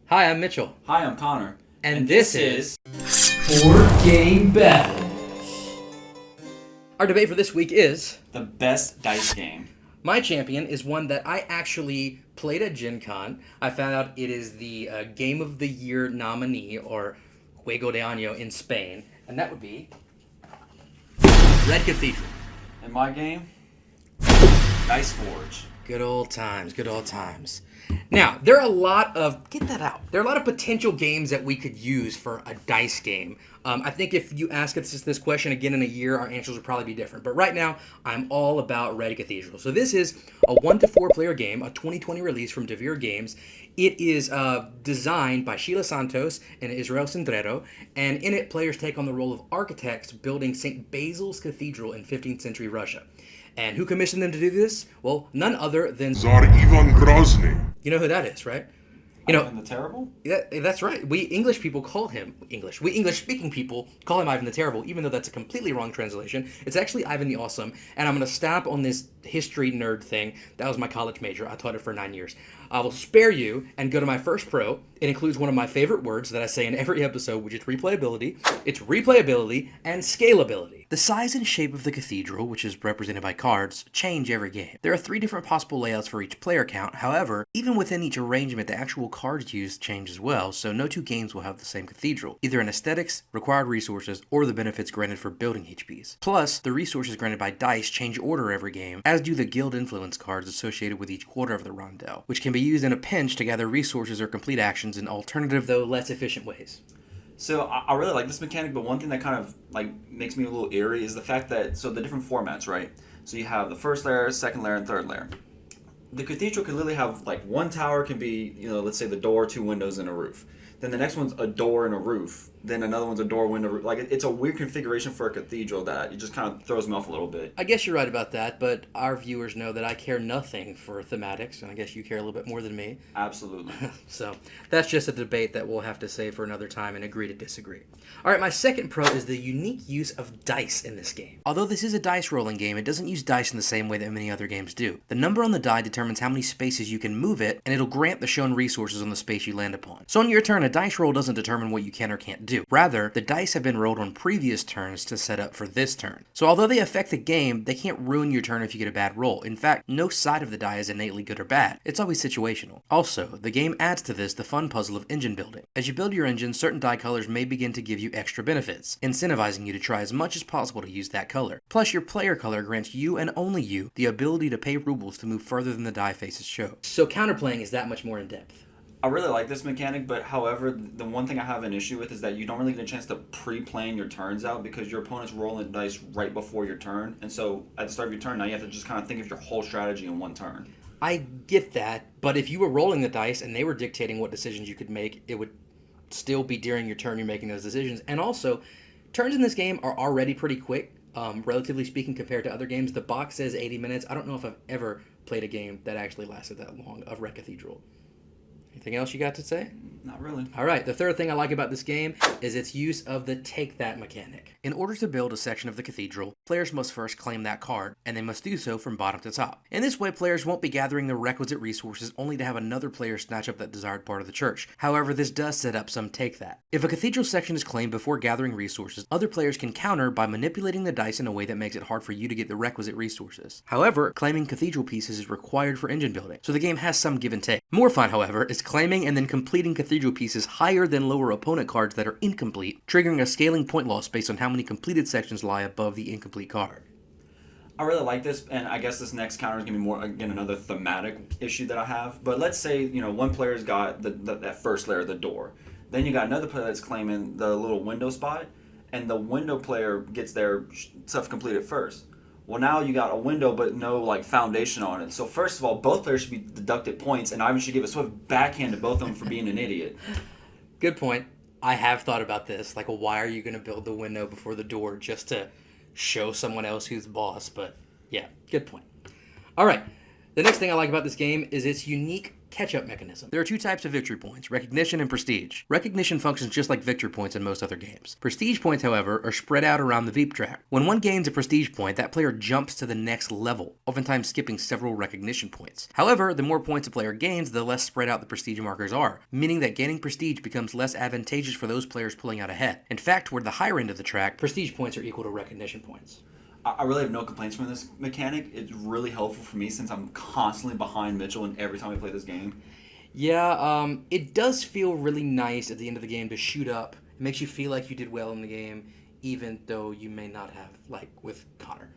Hi, I'm Mitchell. Hi, I'm Connor. And this is Board Game Battle. Our debate for this week is The best dice game. my champion is one that I actually played at Gen Con. I found out it is the Game of the Year nominee, or Juego de Año in Spain, and that would be Red Cathedral. In my game, Dice Forge. Good old times, good old times. Now, there are a lot of, get that out, there are a lot of potential games that we could use for a dice game. I think if you ask us this question again in a year, our answers would probably be different. But right now, I'm all about Red Cathedral. So this is a 1 to 4 player game, a 2020 release from Devir Games. It is designed by Sheila Santos and Israel Cendrero, and in it, players take on the role of architects building St. Basil's Cathedral in 15th century Russia. And who commissioned them to do this? Well, none other than Tsar Ivan Grozny. You know who that is, right? You know, Ivan the Terrible? that's right. We English people call him We English-speaking people call him Ivan the Terrible, even though that's a completely wrong translation. It's actually Ivan the Awesome, and I'm going to stamp on this history nerd thing. That was my college major. I taught it for 9 years. I will spare you and go to my first pro. It includes one of my favorite words that I say in every episode, which is replayability. It's replayability and scalability. The size and shape of the cathedral, which is represented by cards, change every game. There are 3 different possible layouts for each player count. However, even within each arrangement, the actual cards used change as well, so no 2 games will have the same cathedral, either in aesthetics, required resources, or the benefits granted for building each piece. Plus, the resources granted by dice change order every game, as do the guild influence cards associated with each quarter of the rondel, which can be used in a pinch to gather resources or complete actions in alternative, though less efficient ways. So I really like this mechanic, but one thing that kind of like makes me a little eerie is the fact that, so the different formats, right? So you have the first layer, second layer, and third layer. The cathedral could literally have like one tower can be, let's say the door, 2 windows, and a roof. Then the next one's a door and a roof. Then another one's a door, window, roof. Like it's a weird configuration for a cathedral that it just kind of throws me off a little bit. I guess you're right about that, but our viewers know that I care nothing for thematics, and I guess you care a little bit more than me. Absolutely. So that's just a debate that we'll have to save for another time and agree to disagree. All right, my second pro is the unique use of dice in this game. Although this is a dice rolling game, it doesn't use dice in the same way that many other games do. The number on the die determines how many spaces you can move it, and it'll grant the shown resources on the space you land upon. So on your turn, a dice roll doesn't determine what you can or can't do. Rather, the dice have been rolled on previous turns to set up for this turn. So although they affect the game, they can't ruin your turn if you get a bad roll. In fact, no side of the die is innately good or bad. It's always situational. Also, the game adds to this the fun puzzle of engine building. As you build your engine, certain die colors may begin to give you extra benefits, incentivizing you to try as much as possible to use that color. Plus, your player color grants you and only you the ability to pay rubles to move further than the die faces show. So counterplaying is that much more in depth. I really like this mechanic, but however, the one thing I have an issue with is that you don't really get a chance to pre-plan your turns out because your opponent's rolling dice right before your turn. And so at the start of your turn, now you have to just kind of think of your whole strategy in one turn. I get that, but if you were rolling the dice and they were dictating what decisions you could make, it would still be during your turn you're making those decisions. And also, turns in this game are already pretty quick, relatively speaking, compared to other games. The box says 80 minutes. I don't know if I've ever played a game that actually lasted that long of Red Cathedral. Anything else you got to say? Not really. All right, the third thing I like about this game is its use of the take that mechanic. In order to build a section of the cathedral, players must first claim that card, and they must do so from bottom to top. In this way, players won't be gathering the requisite resources only to have another player snatch up that desired part of the church. However, this does set up some take that. If a cathedral section is claimed before gathering resources, other players can counter by manipulating the dice in a way that makes it hard for you to get the requisite resources. However, claiming cathedral pieces is required for engine building, so the game has some give and take. More fun, however, is claiming and then completing cathedral pieces higher than lower opponent cards that are incomplete, triggering a scaling point loss based on how many completed sections lie above the incomplete card. I really like this, and I guess this next counter is going to be more, again, another thematic issue that I have. But let's say, one player's got that first layer, the door. Then you got another player that's claiming the little window spot, and the window player gets their stuff completed first. Well, now you got a window but no foundation on it. So first of all, both players should be deducted points, and Ivan should give a swift backhand to both of them for being an idiot. Good point. I have thought about this. Why are you going to build the window before the door just to show someone else who's boss? But yeah, good point. All right. The next thing I like about this game is its unique catch-up mechanism. There are 2 types of victory points, recognition and prestige. Recognition functions just like victory points in most other games. Prestige points, however, are spread out around the Veep track. When one gains a prestige point, that player jumps to the next level, oftentimes skipping several recognition points. However, the more points a player gains, the less spread out the prestige markers are, meaning that gaining prestige becomes less advantageous for those players pulling out ahead. In fact, toward the higher end of the track, prestige points are equal to recognition points. I really have no complaints from this mechanic. It's really helpful for me since I'm constantly behind Mitchell and every time we play this game. Yeah, it does feel really nice at the end of the game to shoot up. It makes you feel like you did well in the game, even though you may not have, like with Connor.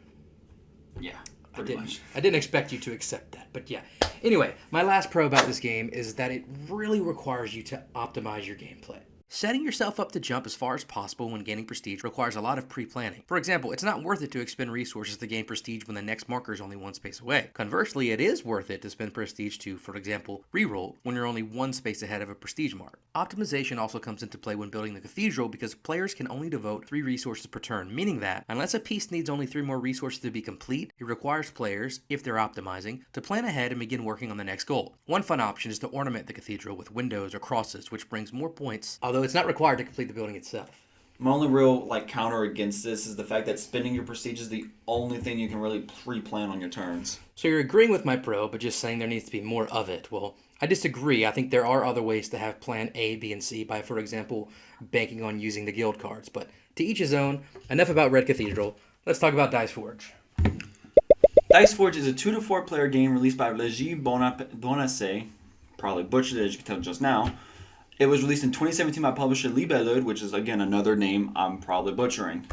Yeah, pretty much. I didn't expect you to accept that, but yeah. Anyway, my last pro about this game is that it really requires you to optimize your gameplay. Setting yourself up to jump as far as possible when gaining prestige requires a lot of pre-planning. For example, it's not worth it to expend resources to gain prestige when the next marker is only 1 space away. Conversely, it is worth it to spend prestige to, for example, reroll when you're only 1 space ahead of a prestige mark. Optimization also comes into play when building the Cathedral because players can only devote 3 resources per turn, meaning that, unless a piece needs only 3 more resources to be complete, it requires players, if they're optimizing, to plan ahead and begin working on the next goal. One fun option is to ornament the Cathedral with windows or crosses, which brings more points, although it's not required to complete the building itself. My only real counter against this is the fact that spending your prestige is the only thing you can really pre-plan on your turns. So you're agreeing with my pro, but just saying there needs to be more of it. Well, I disagree. I think there are other ways to have plan A, B, and C by, for example, banking on using the guild cards. But to each his own. Enough about Red Cathedral. Let's talk about Dice Forge. Dice Forge is a 2 to 4 player game released by Régis Bonnessée. Probably butchered it, as you can tell just now. It was released in 2017 by publisher Libellud, which is, again, another name I'm probably butchering.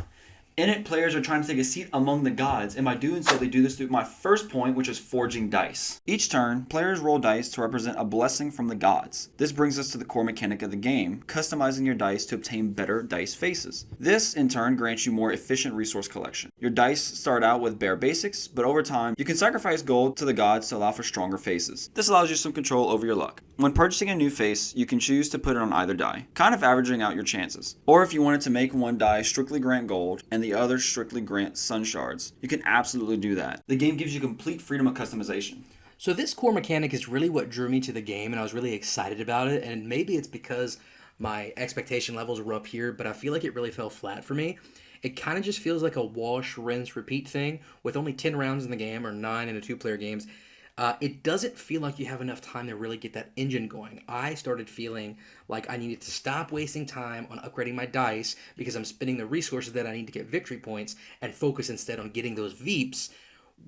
In it, players are trying to take a seat among the gods, and by doing so, they do this through my first point, which is forging dice. Each turn, players roll dice to represent a blessing from the gods. This brings us to the core mechanic of the game, customizing your dice to obtain better dice faces. This, in turn, grants you more efficient resource collection. Your dice start out with bare basics, but over time, you can sacrifice gold to the gods to allow for stronger faces. This allows you some control over your luck. When purchasing a new face, you can choose to put it on either die, kind of averaging out your chances. Or if you wanted to make one die strictly grant gold, and the other strictly grant sun shards, you can absolutely do that. The game gives you complete freedom of customization. So this core mechanic is really what drew me to the game, and I was really excited about it, and maybe it's because my expectation levels were up here, but I feel like it really fell flat for me. It kind of just feels like a wash, rinse, repeat thing with only 10 rounds in the game, or 9 in a 2-player games. It doesn't feel like you have enough time to really get that engine going. I started feeling like I needed to stop wasting time on upgrading my dice because I'm spending the resources that I need to get victory points and focus instead on getting those Veeps,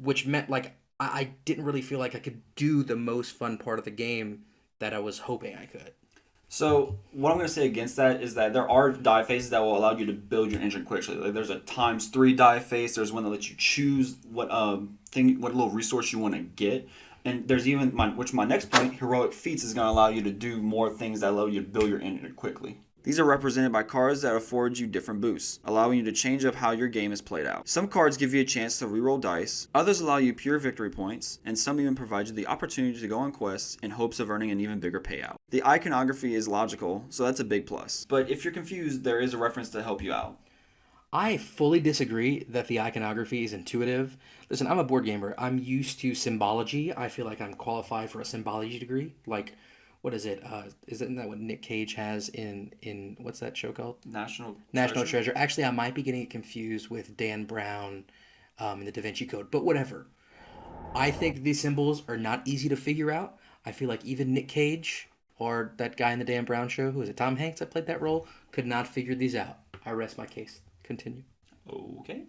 which meant like I didn't really feel like I could do the most fun part of the game that I was hoping I could. So what I'm going to say against that is that there are die phases that will allow you to build your engine quickly. Like there's a ×3 die phase. There's one that lets you choose what little resource you want to get. And there's even my next point, heroic feats, is going to allow you to do more things that allow you to build your engine quickly. These are represented by cards that afford you different boosts, allowing you to change up how your game is played out. Some cards give you a chance to reroll dice, others allow you pure victory points, and some even provide you the opportunity to go on quests in hopes of earning an even bigger payout. The iconography is logical, so that's a big plus. But if you're confused, there is a reference to help you out. I fully disagree that the iconography is intuitive. Listen, I'm a board gamer. I'm used to symbology. I feel like I'm qualified for a symbology degree. Like, what is it? Isn't that what Nick Cage has in what's that show called? National Treasure. Actually, I might be getting it confused with Dan Brown in the Da Vinci Code, but whatever. I think these symbols are not easy to figure out. I feel like even Nick Cage or that guy in the Dan Brown show, who is it, Tom Hanks that played that role, could not figure these out. I rest my case. Continue. Okay.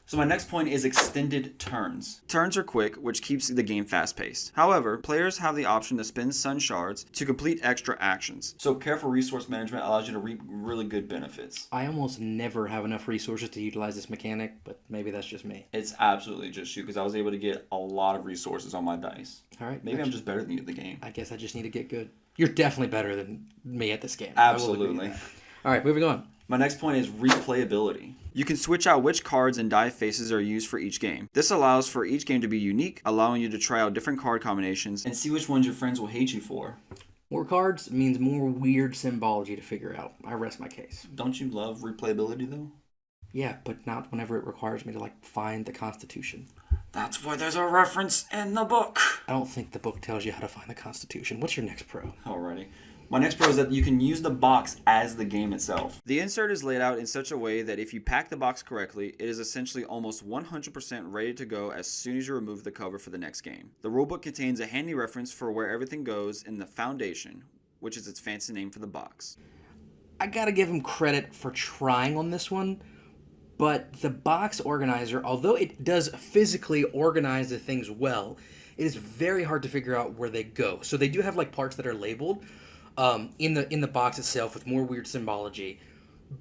So my next point is extended turns. Turns are quick, which keeps the game fast-paced. However, players have the option to spend sun shards to complete extra actions. So careful resource management allows you to reap really good benefits. I almost never have enough resources to utilize this mechanic, but maybe that's just me. It's absolutely just you, because I was able to get a lot of resources on my dice. All right. Maybe I'm just better than you at the game. I guess I just need to get good. You're definitely better than me at this game. Absolutely. All right, moving on. My next point is replayability. You can switch out which cards and die faces are used for each game. This allows for each game to be unique, allowing you to try out different card combinations and see which ones your friends will hate you for. More cards means more weird symbology to figure out. I rest my case. Don't you love replayability though? Yeah, but not whenever it requires me to, like, find the Constitution. That's why there's a reference in the book. I don't think the book tells you how to find the Constitution. What's your next pro? Alrighty. My next pro is that you can use the box as the game itself. The insert is laid out in such a way that if you pack the box correctly, it is essentially almost 100% ready to go as soon as you remove the cover for the next game. The rulebook contains a handy reference for where everything goes in the foundation, which is its fancy name for the box. I gotta give him credit for trying on this one, but the box organizer, although it does physically organize the things well, it is very hard to figure out where they go. So they do have like parts that are labeled in the box itself with more weird symbology.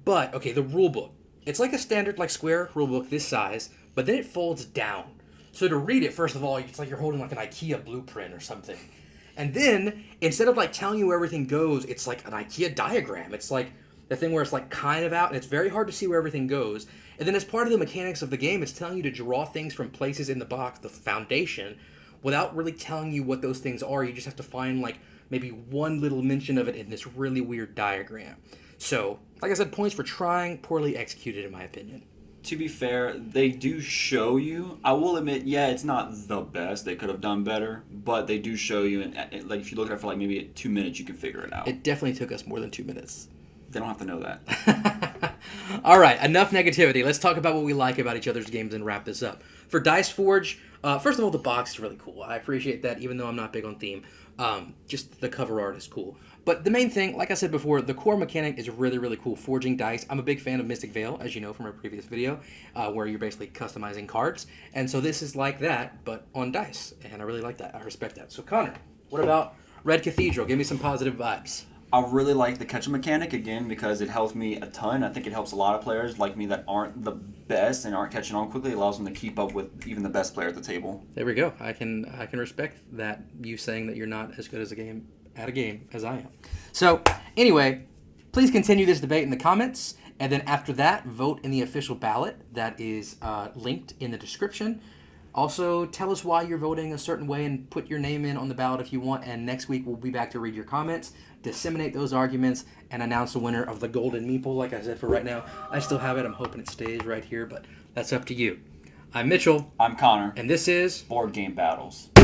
But okay, the rule book, it's like a standard like square rule book this size, but then it folds down. So to read it, first of all, it's like you're holding like an IKEA blueprint or something. And then instead of like telling you where everything goes, it's like an IKEA diagram. It's like the thing where it's like kind of out and it's very hard to see where everything goes. And then as part of the mechanics of the game, it's telling you to draw things from places in the box, the foundation, without really telling you what those things are. You just have to find like maybe one little mention of it in this really weird diagram. So, like I said, points for trying, poorly executed in my opinion. To be fair, they do show you. I will admit, yeah, it's not the best. They could have done better, but they do show you. And like if you look at it for like maybe 2 minutes, you can figure it out. It definitely took us more than 2 minutes. They don't have to know that. All right, enough negativity. Let's talk about what we like about each other's games and wrap this up. For Dice Forge, first of all, the box is really cool. I appreciate that, even though I'm not big on theme. Just the cover art is cool. But the main thing, like I said before, the core mechanic is really, really cool. Forging dice. I'm a big fan of Mystic Vale, as you know from our previous video, where you're basically customizing cards. And so this is like that, but on dice. And I really like that. I respect that. So Connor, what about Red Cathedral? Give me some positive vibes. I really like the catch mechanic, again, because it helps me a ton. I think it helps a lot of players like me that aren't the best and aren't catching on quickly. It allows them to keep up with even the best player at the table. There we go. I can respect that, you saying that you're not as good as at a game as I am. So anyway, please continue this debate in the comments, and then after that, vote in the official ballot that is linked in the description. Also, tell us why you're voting a certain way and put your name in on the ballot if you want. And next week, we'll be back to read your comments, disseminate those arguments, and announce the winner of the Golden Meeple. Like I said, for right now, I still have it. I'm hoping it stays right here, but that's up to you. I'm Mitchell. I'm Connor. And this is Board Game Battles.